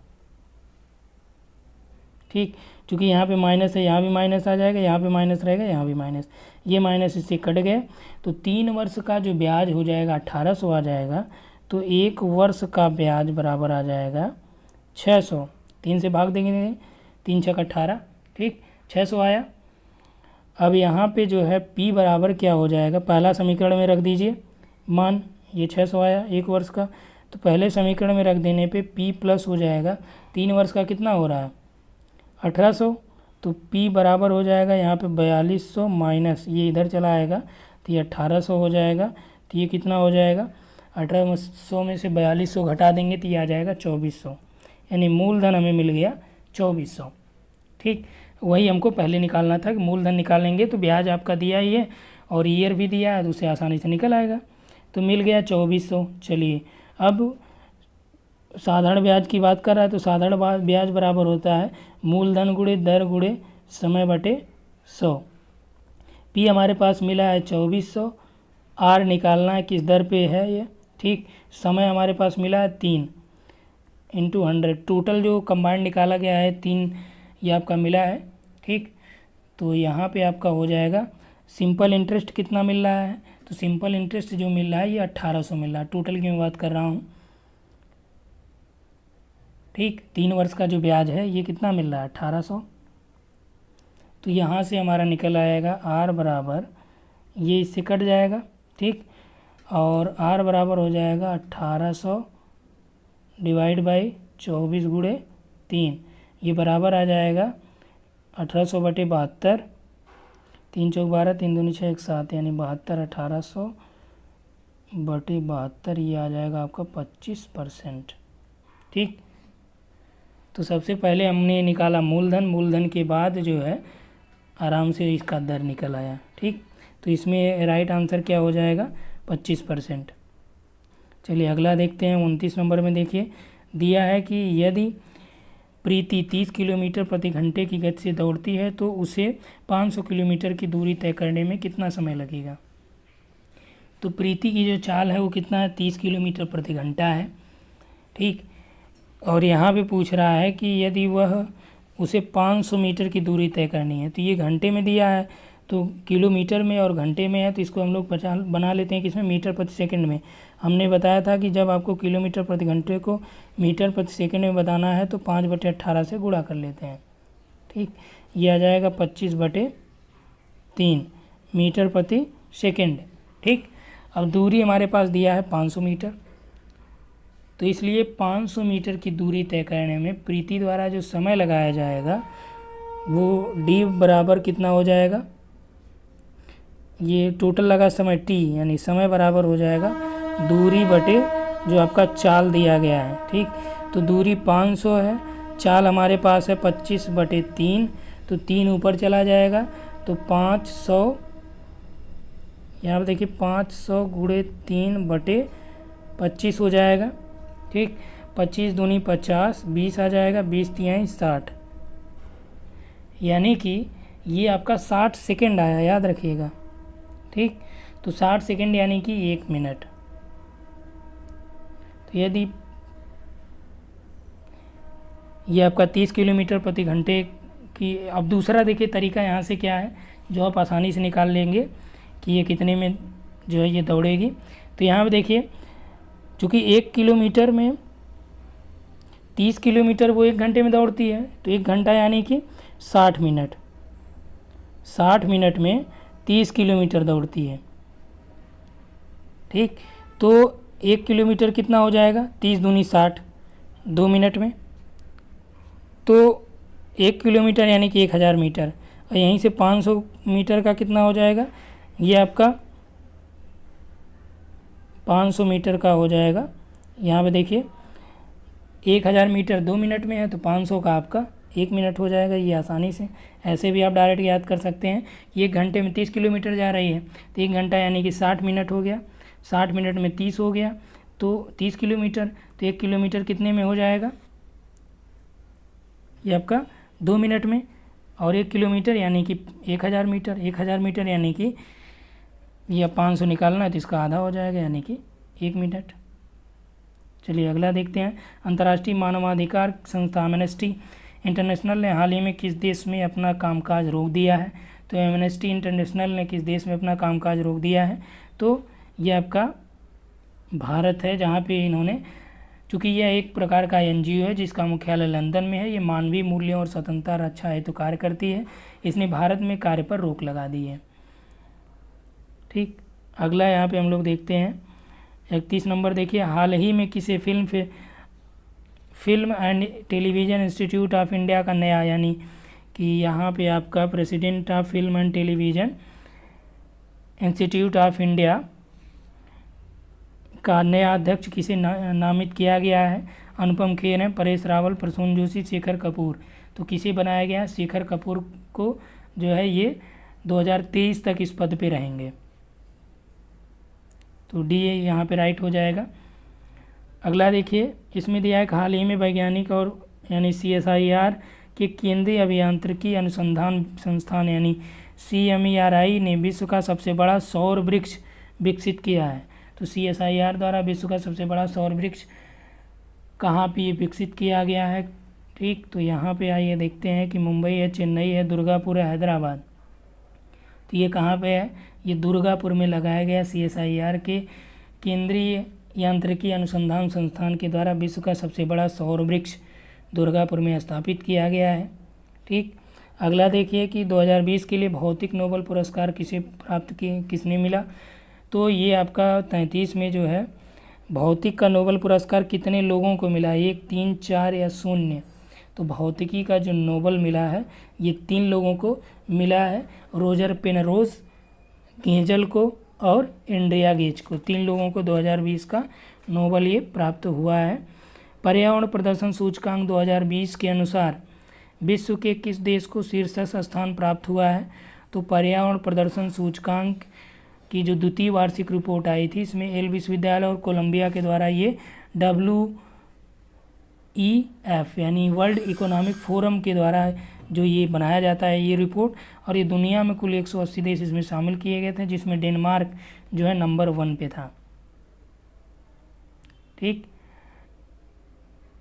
ठीक, क्योंकि यहाँ पे माइनस है, यहाँ भी माइनस आ जाएगा, यहाँ पे माइनस रहेगा, यहाँ भी माइनस, ये माइनस इससे कट गए, तो 3 वर्ष का जो ब्याज हो जाएगा 1800 आ जाएगा, तो 1 वर्ष का ब्याज बराबर आ जाएगा 600। 3 से भाग देंगे, 3 छक 18। ठीक, 600 आया। अब यहाँ पे जो है P बराबर क्या हो जाएगा, पहला समीकरण में रख दीजिए मान, ये 600 आया 1 वर्ष का, तो पहले समीकरण में रख देने पे P प्लस हो जाएगा 3 वर्ष का कितना हो रहा है 1800, तो P बराबर हो जाएगा यहाँ पे 4200 माइनस ये इधर चला आएगा, तो ये 1800 हो जाएगा, तो ये कितना हो जाएगा 1800 में से 4200 घटा देंगे तो ये आ जाएगा 2400, यानी मूलधन हमें मिल गया 2400। ठीक, वही हमको पहले निकालना था कि मूलधन निकालेंगे तो ब्याज आपका दिया ही है और ईयर भी दिया है, तो उससे आसानी से निकल आएगा, तो मिल गया 2400। चलिए अब साधारण ब्याज की बात कर रहा है, तो साधारण ब्याज बराबर होता है मूलधन गुणे दर गुणे समय बटे 100। पी हमारे पास मिला है 2400, आर निकालना है किस दर पे है ये। ठीक, समय हमारे पास मिला है 3 इंटू 100, टोटल जो कंबाइंड निकाला गया है 3 ये आपका मिला है। ठीक, तो यहाँ पे आपका हो जाएगा सिंपल इंटरेस्ट कितना मिल रहा है, तो सिंपल इंटरेस्ट जो मिल रहा है ये 1800 मिल रहा है, टोटल की मैं बात कर रहा हूँ। ठीक, 3 वर्ष का जो ब्याज है ये कितना मिल रहा है 1800, तो यहाँ से हमारा निकल आएगा आर बराबर, ये इससे कट जाएगा। ठीक, और आर बराबर हो जाएगा 1800 डिवाइड बाई 24 गुणे 3, ये बराबर आ जाएगा 1800 बटे 72, 3 चौक 12, 3 दूनी 6 1 7, यानी 72 1800 बटे 72, ये आ जाएगा आपका 25%। ठीक, तो सबसे पहले हमने निकाला मूलधन, मूलधन के बाद जो है आराम से इसका दर निकल आया। ठीक, तो इसमें राइट आंसर क्या हो जाएगा 25%। चलिए अगला देखते हैं, 29 नंबर में देखिए दिया है कि यदि प्रीति 30 किलोमीटर प्रति घंटे की गति से दौड़ती है तो उसे 500 किलोमीटर की दूरी तय करने में कितना समय लगेगा। तो प्रीति की जो चाल है वो कितना है 30 किलोमीटर प्रति घंटा है। ठीक, और यहाँ पे पूछ रहा है कि यदि वह उसे 500 मीटर की दूरी तय करनी है, तो ये घंटे में दिया है, तो किलोमीटर में और घंटे में है, तो इसको हम लोग बना लेते हैं कि इसमें मीटर प्रति सेकंड में। हमने बताया था कि जब आपको किलोमीटर प्रति घंटे को मीटर प्रति सेकंड में बताना है तो 5/18 से गुणा कर लेते हैं। ठीक, ये आ जाएगा 25/3 मीटर प्रति सेकंड। ठीक, अब दूरी हमारे पास दिया है 500 मीटर, तो इसलिए 500 मीटर की दूरी तय करने में प्रीति द्वारा जो समय लगाया जाएगा वो डी बराबर कितना हो जाएगा, ये टोटल लगा समय टी, यानी समय बराबर हो जाएगा दूरी बटे जो आपका चाल दिया गया है। ठीक, तो दूरी 500 है, चाल हमारे पास है 25/3, तो 3 ऊपर चला जाएगा, तो 500, यहाँ पर देखिए 500 गुणे 3/25 हो जाएगा। ठीक, 25 दूनी 50, 20 आ जाएगा, 20 तिहाई 60, यानी कि ये आपका 60 सेकेंड आया, याद रखिएगा। ठीक, तो 60 सेकेंड यानी कि 1 मिनट। तो यदि ये आपका 30 किलोमीटर प्रति घंटे की, अब दूसरा देखिए तरीका यहाँ से क्या है जो आप आसानी से निकाल लेंगे कि ये कितने में जो है ये दौड़ेगी। तो यहाँ पे देखिए चूँकि 1 किलोमीटर में 30 किलोमीटर वो 1 घंटे में दौड़ती है, तो 1 घंटा यानी कि 60 मिनट, 60 मिनट में 30 किलोमीटर दौड़ती है। ठीक, तो 1 किलोमीटर कितना हो जाएगा, 30 दूनी 60, 2 मिनट में। तो 1 किलोमीटर यानी कि 1000 मीटर, और यहीं से 500 मीटर का कितना हो जाएगा, ये आपका 500 मीटर का हो जाएगा। यहाँ पे देखिए 1000 मीटर 2 मिनट में है, तो 500 का आपका 1 मिनट हो जाएगा। ये आसानी से ऐसे भी आप डायरेक्ट याद कर सकते हैं कि 1 घंटे में 30 किलोमीटर जा रही है, तो 1 घंटा यानी कि 60 मिनट हो गया, 60 मिनट में 30 हो गया, तो 30 किलोमीटर, तो 1 किलोमीटर कितने में हो जाएगा, ये आपका 2 मिनट में। और 1 किलोमीटर यानी कि 1000 मीटर, 1000 मीटर यानी कि यह 500 निकालना है तो इसका आधा हो जाएगा यानी कि 1 मिनट। चलिए अगला देखते हैं। अंतर्राष्ट्रीय मानवाधिकार संस्था एमनेस्टी इंटरनेशनल ने हाल ही में किस देश में अपना कामकाज रोक दिया है। तो एमनेस्टी इंटरनेशनल ने किस देश में अपना कामकाज रोक दिया है, तो यह आपका भारत है, जहाँ पे इन्होंने, चूँकि यह एक प्रकार का एनजीओ है जिसका मुख्यालय लंदन में है, ये मानवीय मूल्यों और स्वतंत्रता रक्षा हेतु कार्य करती है, इसने भारत में कार्य पर रोक लगा दी है। ठीक, अगला यहाँ पे हम लोग देखते हैं 31 नंबर। देखिए हाल ही में किसे film and television institute of India का नया, यानी कि यहाँ पे आपका president of film and television institute of India का नया अध्यक्ष किसे नामित किया गया है। अनुपम खेर हैं, परेश रावल, प्रसून जोशी, शेखर कपूर। तो किसे बनाया गया, शेखर कपूर को जो है ये 2023 तक इस पद पे रहेंगे, तो डी यहाँ पे राइट हो जाएगा। अगला देखिए, इसमें दिया है हाल ही में वैज्ञानिक और यानी CSIR के केंद्रीय अभियांत्रिकी अनुसंधान संस्थान यानी CMERI ने विश्व का सबसे बड़ा सौर वृक्ष विकसित किया है। तो CSIR द्वारा विश्व का सबसे बड़ा सौर वृक्ष कहाँ पे विकसित किया गया है। ठीक, तो यहाँ पे आइए देखते हैं कि मुंबई है, चेन्नई है, दुर्गापुर है, हैदराबाद। तो ये कहाँ पे है, ये दुर्गापुर में लगाया गया CSIR के केंद्रीय यांत्रिकी अनुसंधान संस्थान के द्वारा विश्व का सबसे बड़ा सौर वृक्ष दुर्गापुर में स्थापित किया गया है। ठीक, अगला देखिए कि 2020 के लिए भौतिक नोबेल पुरस्कार किसने मिला। तो ये आपका 33 में जो है भौतिक का नोबेल पुरस्कार कितने लोगों को मिला, 1, 3, 4 या 0। तो भौतिकी का जो नोबेल मिला है ये 3 लोगों को मिला है, रोजर पेनरोज, गेजल को और इंडिया गेज को, 3 लोगों को 2020 का नोबेल ये प्राप्त हुआ है। पर्यावरण प्रदर्शन सूचकांक 2020 के अनुसार विश्व के किस देश को शीर्ष स्थान प्राप्त हुआ है। तो पर्यावरण प्रदर्शन सूचकांक की जो द्वितीय वार्षिक रिपोर्ट आई थी, इसमें येल विश्वविद्यालय और कोलंबिया के द्वारा ये WEF यानी वर्ल्ड इकोनॉमिक फोरम के द्वारा जो ये बनाया जाता है ये रिपोर्ट, और ये दुनिया में कुल 180 देश इसमें शामिल किए गए थे, जिसमें डेनमार्क जो है नंबर 1 पे था। ठीक,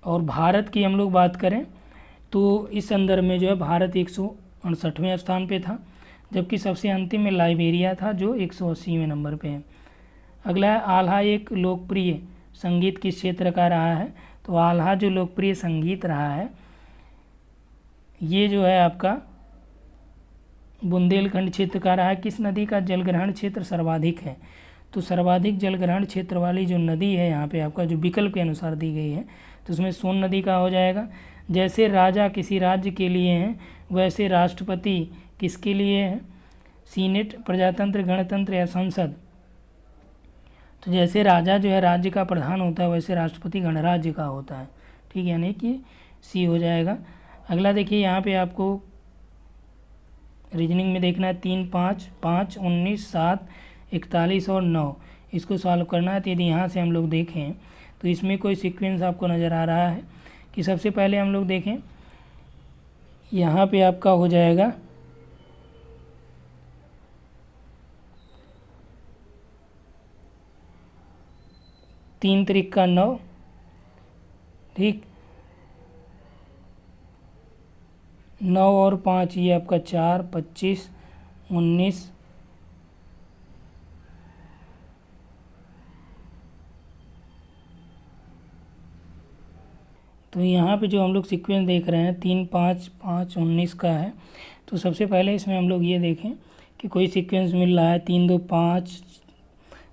और भारत की हम लोग बात करें तो इस संदर्भ में जो है भारत 168वें स्थान पे था, जबकि सबसे अंतिम में लाइबेरिया था जो 180वें नंबर पे है। अगला है आल्हा एक लोकप्रिय संगीत किस क्षेत्र का रहा है। तो आल्हा जो लोकप्रिय संगीत रहा है ये जो है आपका बुंदेलखंड क्षेत्र का रहा है। किस नदी का जलग्रहण क्षेत्र सर्वाधिक है। तो सर्वाधिक जलग्रहण क्षेत्र वाली जो नदी है यहाँ पे आपका जो विकल्प के अनुसार दी गई है, तो उसमें सोन नदी का हो जाएगा। जैसे राजा किसी राज्य के लिए हैं वैसे राष्ट्रपति किसके लिए है, सीनेट, प्रजातंत्र, गणतंत्र या संसद। तो जैसे राजा जो है राज्य का प्रधान होता है वैसे राष्ट्रपति गणराज्य का होता है। ठीक, यानी कि सी हो जाएगा। अगला देखिए यहाँ पे आपको रीजनिंग में देखना है 3, 5, 5, 19, 7, 41 और 9, इसको सॉल्व करना है। तो यदि यहाँ से हम लोग देखें तो इसमें कोई सीक्वेंस आपको नज़र आ रहा है कि सबसे पहले हम लोग देखें यहाँ पे आपका हो जाएगा 3 त्रिक का 9, ठीक। 9 और 5 ये आपका 4, 25, 19, तो यहाँ पे जो हम लोग सीक्वेंस देख रहे हैं 3, 5, 5, 19 का है। तो सबसे पहले इसमें हम लोग ये देखें कि कोई सीक्वेंस मिल रहा है 3, 2, 5,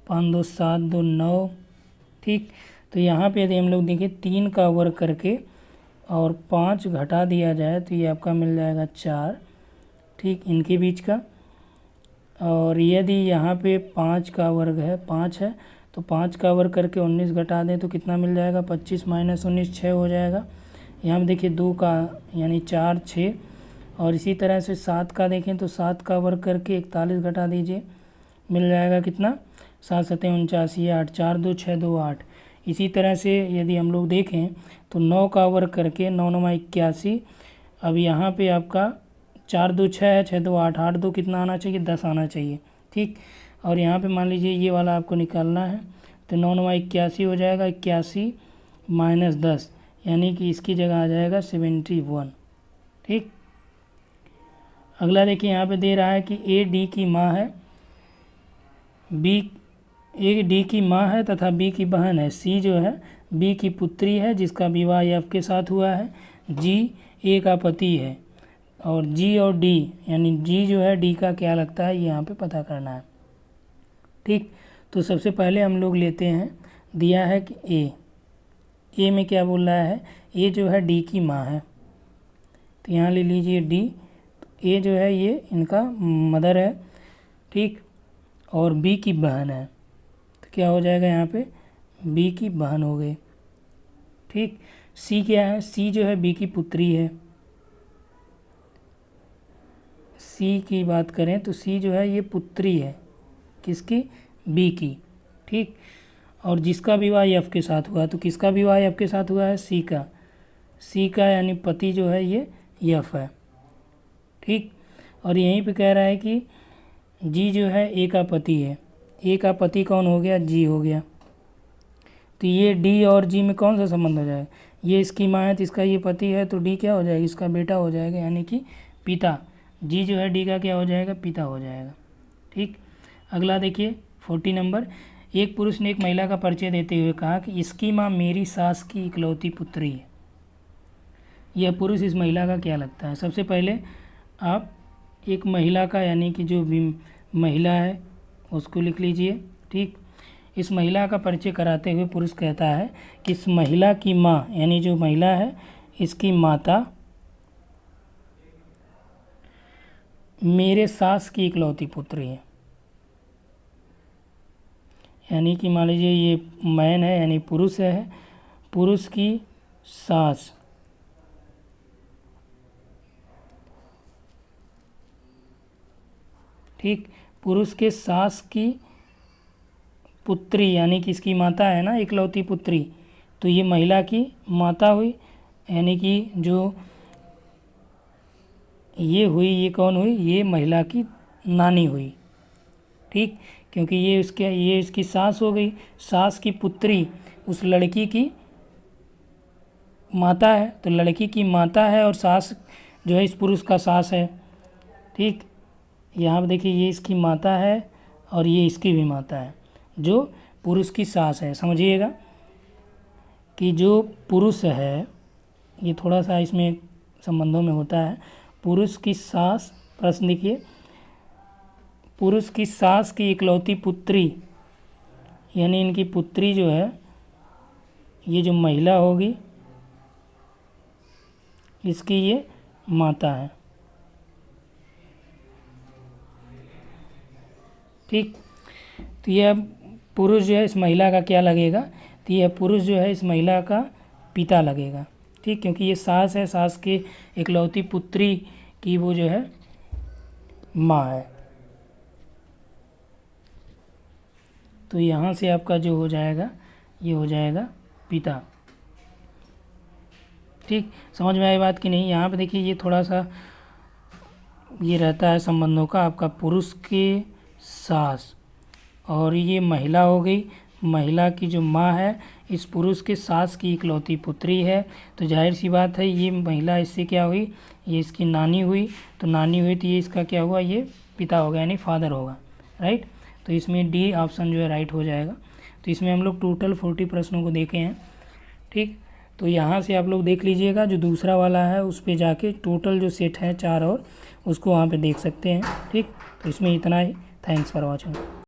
5, 2, 7, 2, 9। ठीक। तो यहाँ पे यदि हम लोग देखें 3 का वर्ग करके और 5 घटा दिया जाए तो ये आपका मिल जाएगा 4। ठीक, इनके बीच का। और यदि यहाँ पे 5 का वर्ग है, 5 है, तो 5 का वर्ग करके 19 घटा दें तो कितना मिल जाएगा, 25 माइनस 19 6 हो जाएगा। यहाँ पे देखिए 2 का यानी 4, 6। और इसी तरह से 7 का देखें तो 7 का वर्ग करके 41 घटा दीजिए, मिल जाएगा कितना, 7 7 49, 8, 4 2 6 2 8। इसी तरह से यदि हम लोग देखें तो 9 का वर्ग करके 9 9 81। अब यहाँ पे आपका 4 2 6 है, 6 2 8, 8 2 कितना आना चाहिए, 10 आना चाहिए। ठीक। और यहाँ पे मान लीजिए ये वाला आपको निकालना है तो 9 9 81 हो जाएगा, 81 माइनस 10 यानी कि इसकी जगह आ जाएगा 71। ठीक। अगला देखिए यहाँ पे दे रहा है कि ए डी की माँ है, बी ए डी की माँ है तथा बी की बहन है, सी जो है बी की पुत्री है जिसका विवाह एफ के साथ हुआ है, जी ए का पति है, और जी और डी यानी जी जो है डी का क्या लगता है ये यहाँ पे पता करना है। ठीक। तो सबसे पहले हम लोग लेते हैं, दिया है कि ए में क्या बोल रहा है, ए जो है डी की माँ है तो यहाँ ले लीजिए डी। तो ए जो है ये इनका मदर है। ठीक। और बी की बहन है तो क्या हो जाएगा यहाँ पे, बी की बहन हो गई। ठीक। सी क्या है, सी जो है बी की पुत्री है। सी की बात करें तो सी जो है ये पुत्री है, किसकी, बी की। ठीक। और जिसका विवाह एफ के साथ हुआ, तो किसका विवाह एफ के साथ हुआ है, सी का। सी का यानी पति जो है ये एफ है। ठीक। और यहीं पे कह रहा है कि जी जो है ए का पति है, ए का पति कौन हो गया, जी हो गया। तो ये डी और जी में कौन सा संबंध हो जाएगा, ये इसकी माँ है तो इसका ये पति है तो डी क्या हो जाएगा, इसका बेटा हो जाएगा यानी कि पिता। जी जो है डी का क्या हो जाएगा, पिता हो जाएगा। ठीक। अगला देखिए 40 नंबर, एक पुरुष ने एक महिला का परिचय देते हुए कहा कि इसकी माँ मेरी सास की इकलौती पुत्री है। यह पुरुष इस महिला का क्या लगता है। सबसे पहले आप एक महिला का यानी कि जो भी महिला है उसको लिख लीजिए। ठीक। इस महिला का परिचय कराते हुए पुरुष कहता है कि इस महिला की माँ यानी जो महिला है इसकी माता मेरे सास की इकलौती पुत्री है। यानी कि मान लीजिए ये मैन है यानी पुरुष है, पुरुष की सास ठीक, पुरुष के सास की पुत्री यानी कि इसकी माता है ना इकलौती पुत्री, तो ये महिला की माता हुई यानी कि जो ये हुई ये कौन हुई, ये महिला की नानी हुई। ठीक। क्योंकि ये इसकी सास हो गई, सास की पुत्री उस लड़की की माता है, तो लड़की की माता है और सास जो है इस पुरुष का सास है। ठीक। यहाँ पर देखिए ये इसकी माता है और ये इसकी भी माता है जो पुरुष की सास है। समझिएगा कि जो पुरुष है ये थोड़ा सा इसमें संबंधों में होता है। पुरुष की सास, प्रश्न देखिए, पुरुष की सास की इकलौती पुत्री यानी इनकी पुत्री जो है ये जो महिला होगी इसकी ये माता है। ठीक। तो यह पुरुष जो है इस महिला का क्या लगेगा, तो यह पुरुष जो है इस महिला का पिता लगेगा। ठीक। क्योंकि ये सास है, सास के इकलौती पुत्री की वो जो है माँ है। तो यहाँ से आपका जो हो जाएगा ये हो जाएगा पिता। ठीक। समझ में आई बात कि नहीं। यहाँ पे देखिए ये थोड़ा सा ये रहता है संबंधों का, आपका पुरुष के सास और ये महिला हो गई, महिला की जो माँ है इस पुरुष के सास की इकलौती पुत्री है, तो जाहिर सी बात है ये महिला इससे क्या हुई, ये इसकी नानी हुई, तो नानी हुई तो ये इसका क्या हुआ, ये पिता होगा यानी फादर होगा, राइट। तो इसमें डी ऑप्शन जो है राइट हो जाएगा। तो इसमें हम लोग टोटल 40 प्रश्नों को देखे हैं, ठीक। तो यहाँ से आप लोग देख लीजिएगा, जो दूसरा वाला है उस पर जाके टोटल जो सेट है 4 और उसको वहाँ पे देख सकते हैं, ठीक। तो इसमें इतना ही। Thanks for watching.